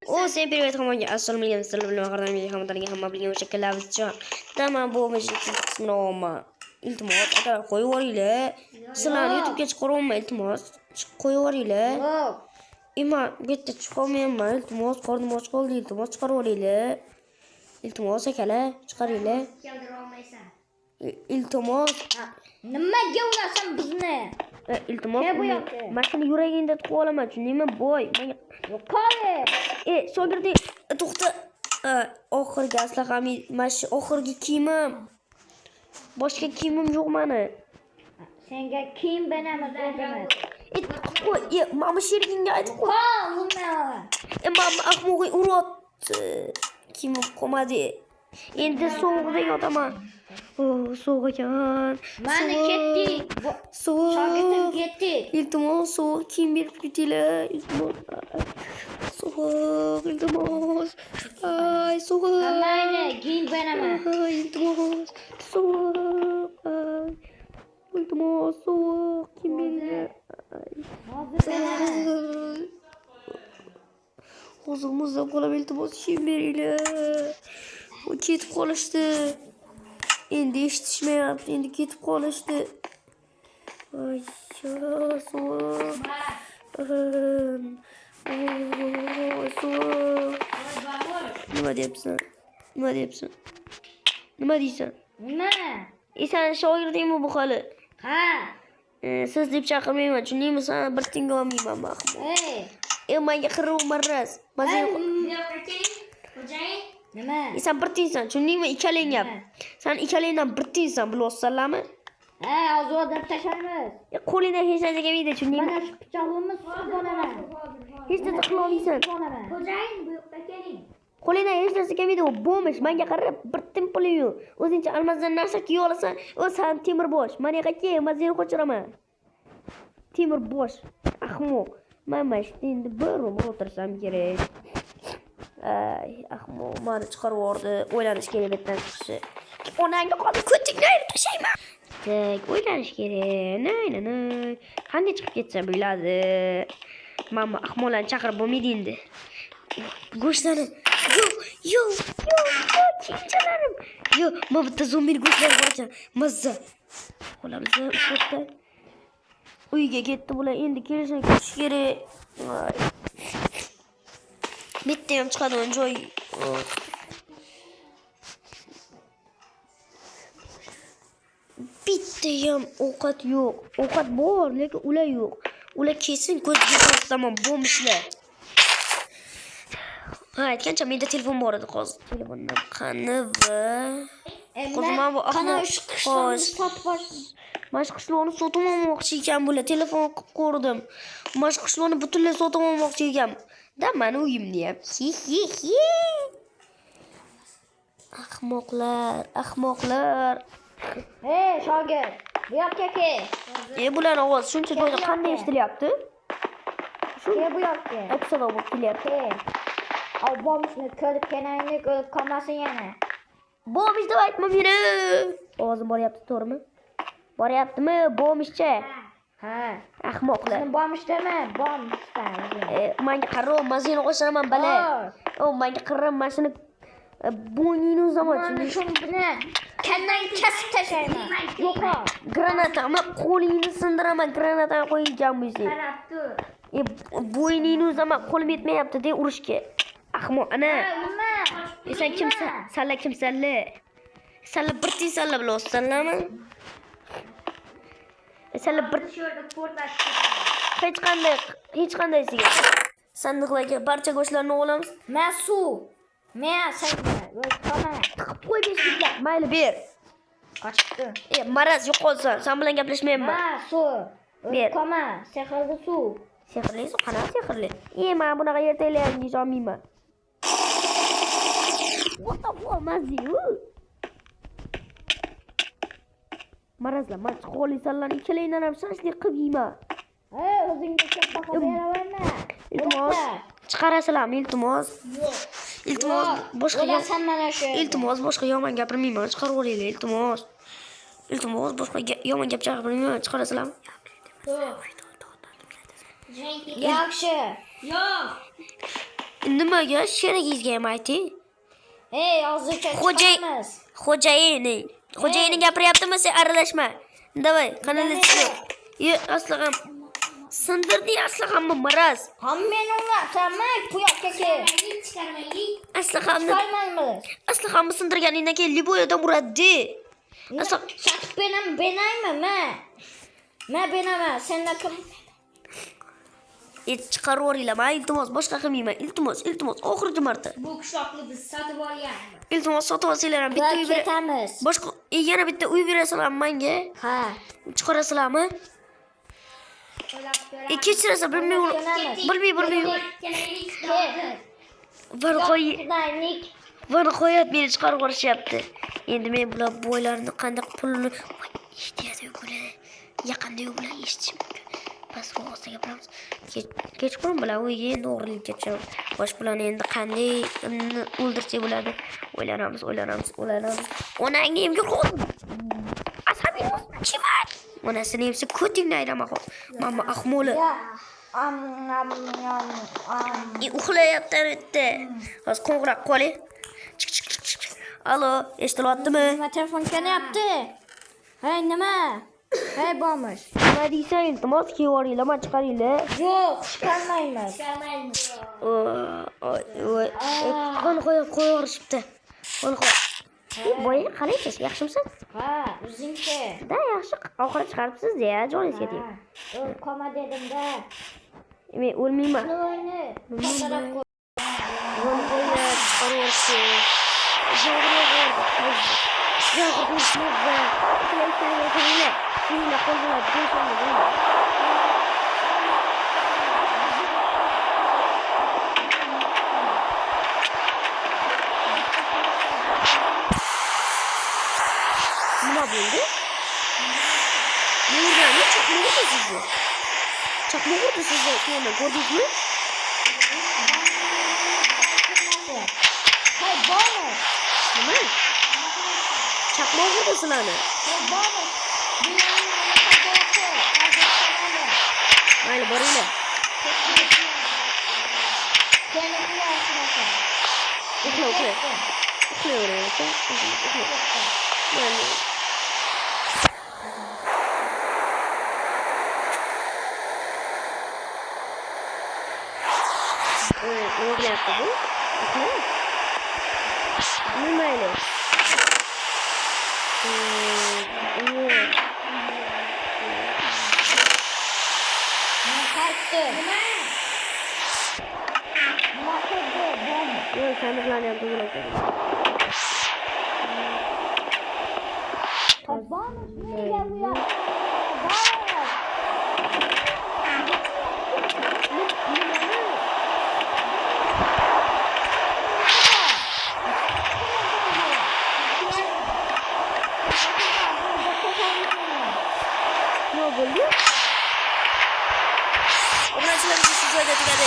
Всем привет, команде. Assalomu alaykum. Sizlar bilan qardamga hammalarga hamma bilgan o'sha kalavizjon. Tamam, bu mashina qismini iltimos, agar qo'yib yuboringlar. Sizlarni YouTube'ga chiqaryapman, iltimos. Qo'yib yuboringlar. Yo'q. Ima, bu yerda chiqolmayman, iltimos. Qornim och qoldi, iltimos chiqarib yuboringlar. Iltimos akalar, chiqaringlar. Keldira olmaysan. Iltimos. Nimaga urasan bizni? Iltimos, men seni yuragingda tiqib olaman, tushundingmi, boy? Menga Qoli. shogirding, to'xta. Oxirgi aslaham, mana shu oxirgi kiyimim. Boshqa kiyimim yo'q meni. Senga kiyim beramiz o'zimiz. Qo'y, mana sherigingga aytib qo'y. Qolma. Mana ahmoqing urot. Kiyimim qolmadi. Endi sovuqda yotaman. Sovuq ekan. Mani ketdik. Sovuq. Shogirdim ketdik. Iltimos, sovuq kiyim berib ketinglar. Iltimos. Soğuk, iltimos. Ay, soğuk. Mayli, kiyim beraman. Ay, iltimos. Soğuk. Ay. İltimos, soğuk. Kim bilir? Hozirmizda qolib iltimos kim beringlar. Ketib qolishdi. Endi eshitishmayapti, endi ketib qolishdi. Ay, so'q. Nima deyapsan? Nima deyapsan? Nima deysan? Nima? Sen shogirdingmi bu hali? Ha. Siz deb chaqirmayman, tushundingmi? Sen bir tinga olmayman mahmud. Menga qirib marras. Nima? Sen bir tinsan, tushundingmi? Ikkalang gap. Sen ikkalangdan bir tinsan, bilsanlarmi? Hozir odam tashlaymiz. Qo'lingdan hech narsa kelmaydi, tushundingmi? Mana shu pichoqimiz bo'laman. Hech narsa qila olmaysan. Xo'jayin, bu yoqqa keling. Qo'lingdan hech narsa kelmaydi, u bo'lmish. Menga qarab, bir tim puling yo'q. O'zingcha almazdan narsa kiy olasan, o sen Temurbosh. Mana yoqqa kel, men seni qo'chiraman. Temurbosh, ahmoq. Mana shu endi bir o'tirsam kerak. Ay, ahmoq, meni chiqarib yubordi. O'ylanish kerak betdan chiqishi. Onangga qolib ko'tingni tashlayman. O'ylanish kerak. Nay. Qanday chiqib ketsa bo'ladi. Mama ahmoqlarni chaqirib bo'lmaydi endi. Go'shtlarni. Yo'q, kiyimchalarim. Yo'q, men bitta zombi go'shtlarni qo'yaman. Mazza. Qo'lamiz ushlabda. Uyga ketdi bular, endi kelishni kutish kerak. Bitta ham chiqadigan joy. Bitta ham ovqat yo'q. Ovqat bor, lekin ular yo'q. Ular kesin ko'zga ko'rsaman bo'lmishlar. Aytgancha menda telefon bor edi hozir. Telefondan qani va qo'zman bu ahmoq. Mana shu qishloqni sotib olmoqchi ekan bular. Telefon qilib ko'rdim. Mana shu qishloqni butunlay sotib olmoqchi ekan. Da meni uyimni ham. Ahmoqlar. Shogird, bu yoqqa kel. Bular ovoz shuncha joyda qanday eshitilyapti? Kel bu yoqqa. Aksaro bo'lib kelyapti. Bomishni ko'rib kenayni ko'rib qolmasin yana. Bomish deb aytma meni. Ovozim boryapti, to'g'rimi? Boryaptimi? Bomishcha. Ha. Ahmoqlar. Sen bomish dema, bomishsan. Menga qaro, men seni qo'shiraman bala. Menga qaro, men shuni bo'yningni uzaman. Shuni bilan kandan kesib tashlayman. Yo'q. Granatami qo'lingni sindiraman, granatani qo'yingan bo'lsa. Qarab tur. Bo'yningni uzaman, qo'lim yetmayapti-de urishga. Ahmoq, ana. Nima? Sen kimsan? Sanlar kimsanlar? Sanlar bir tinsanlar bilsanlarmi? Sanlar bir hech qandaysiga. Sandiqlarga barcha go'shtlarni olamiz. Men suv. Men senga qolma. Qo'y beshliklar, mayli ber. Qochibdi. Maraz yo'qolsan, sen bilan gaplashmayman. Suv. Ber. Qolma, sehrli suv. Sehrli suv, qanaqa sehrli? Men bunaqa ertaklarga ishonmayman. What the fuck, mazi? Marazlar, men chiqolaysanlarni ikkalangdan ham shashlik qilib yeyman. O'zingga katta beraverma. Iltimos, chiqarasizlarmi, iltimos? Yo'q. Iltimos, boshqa boshqa yomon gapirmayman, chiqarib yuboringlar, iltimos. Boshqa yomon gap chaqirmayman, chiqarasizlarmi? Yaxshi. Yo'q. Nimaga sherigingizga ham ayting. Ey, hozircha Xo'jay- chiqamiz. Xo'jayining gapiryaptimi, sen aralashma. Davay, qanday chiq. Aslag'am sindirding, aslag'ammi maraz. Hammani o'nglatsanmi? Bu yoqqa kel. Aslag'amni sindirganingdan keyin liboyadan uradi. Sotib benaymi, men benaman. Sendan kim? Chiqaraveringlar, men iltimos boshqa qilmayman. Iltimos, oxirgi marta. Bu qishloqni biz sotib olganmiz. Iltimos sotib olsanglar ham bitta uy ketamiz. boshqa yana bitta uy berasizlarmi menga? Ha. Chiqarasizlarmi? Kechirasa bilmay. Nihoyat meni chiqarib yuborishyapti. Endi men bular boylarni qanday pulni eshitadi bular. Yaqinda bular eshitish mumkin. Bas ro'sa gapiramiz. Kechqurun bilan uyga endi o'g'rilikka tushamiz. Bosh bilan endi qanday o'ldirsak bo'ladi? O'ylanamiz. Onangni emga qo'y. Asabing chimat. Onasini emsa ko'tingni aytama qo'y. Mama ahmo'li. Uxlayapti bitta. Hozir qo'ng'iroq qo'ling. Alo, eshitilyaptimi? Nima telefon kelyapti? Hey, nima? Hey, bormish. Nima deysan? Iltimos kelvoringlar, men chiqaringlar. Yo'q, chiqarmaymiz. Qani qo'yishibdi. Boy, qalaysiz? Yaxshimisiz? Ha, o'zingchi. Da, yaxshi. Ovqat chiqaribsiz-da, joningizga tegib. O'l qolma dedim-da. Men o'lmayman. Qo'yni. Nima bo'ldi? Nurdan chaqmoq urdi sizni. Chaqmoq urdi sizni, ko'rdingizmi? Hey, bormish. Nima? Chaqmoq urdi sizlarni. Hey, bormish. Mayli, boringlar. Uxlayvering aka. Mayli. Nima bo'lyapti bu? Mayli. Yo'q, sandiqlarni ham to'g'rilab Nima bo'ldi? Obunachilar bizni shu joyda tugadi.